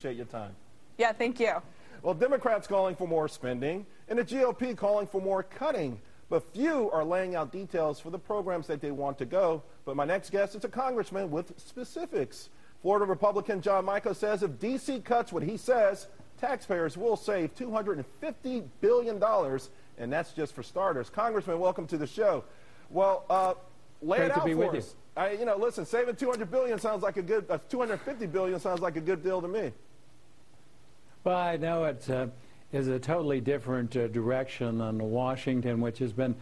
Appreciate your time. Yeah, thank you. Well, Democrats calling for more spending and the GOP calling for more cutting. But few are laying out details for the programs that they want to go. But my next guest is a congressman with specifics. Florida Republican John Mica says if D.C. cuts what he says, taxpayers will save $250 billion, and that's just for starters. Congressman, welcome to the show. Well, lay it out for us. Listen, saving $200 billion sounds like a good, $250 billion sounds like a good deal to me. Well, I know it is a totally different direction than Washington, which has been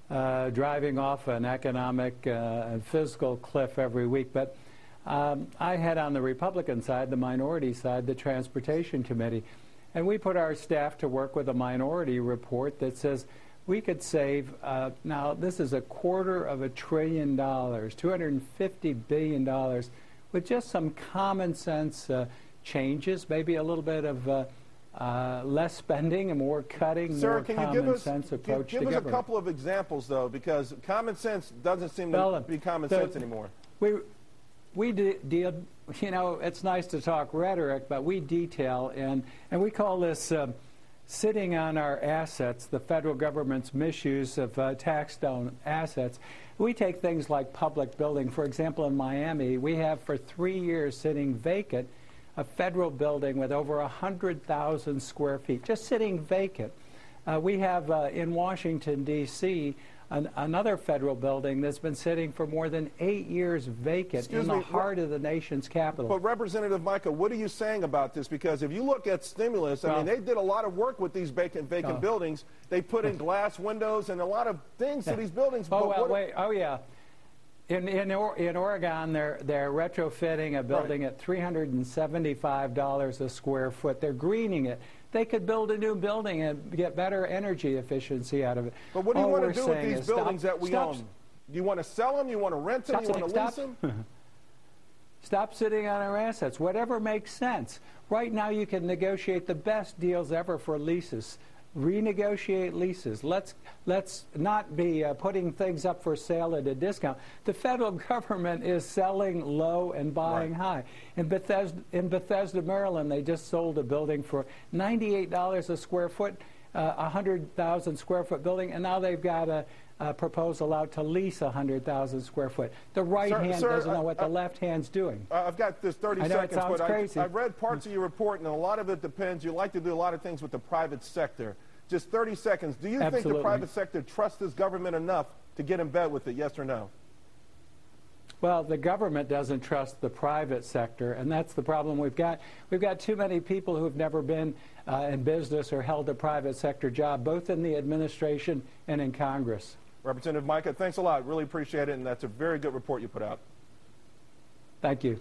driving off an economic and fiscal cliff every week. But I had on the Republican side, the minority side, the Transportation Committee, and we put our staff to work with a minority report that says we could save, now this is $250 billion, $250 billion, with just some common sense changes, maybe a little bit of less spending and more cutting, Sir, more common sense approach to government. Give us a couple of examples, though, because common sense doesn't seem to be common sense anymore. We deal, it's nice to talk rhetoric, but we detail, and we call this sitting on our assets, the federal government's misuse of tax-down assets. We take things like public building. For example, in Miami, we have for 3 years sitting vacant a federal building with over 100,000 square feet, just sitting vacant. We have in Washington, D.C., another federal building that's been sitting for more than 8 years vacant in the heart of the nation's capital. But Representative Mica, what are you saying about this? Because if you look at stimulus, I mean, they did a lot of work with these vacant buildings. They put in glass windows and a lot of things to these buildings. In Oregon, they're retrofitting a building at $375 a square foot. They're greening it. They could build a new building and get better energy efficiency out of it. But what do you want to do with these buildings that we own? Do you want to sell them? You want to rent them? You want to lease them? Stop sitting on our assets. Whatever makes sense. Right now, you can negotiate the best deals ever for leases. Renegotiate leases. Let's not be putting things up for sale at a discount. The federal government is selling low and buying high. In Bethesda, Maryland, they just sold a building for $98 a square foot, 100,000 square foot building, and now they've got a proposal out to lease 100,000 square foot. The right hand doesn't know what the left hand's doing. I've got this 30 I know seconds, it sounds but crazy. I've read parts of your report, and a lot of it depends. You like to do a lot of things with the private sector. Just 30 seconds. Do you think the private sector trusts this government enough to get in bed with it, yes or no? Well, the government doesn't trust the private sector, and that's the problem we've got. We've got too many people who've never been in business or held a private sector job, both in the administration and in Congress. Representative Mica, thanks a lot. Really appreciate it, and that's a very good report you put out. Thank you.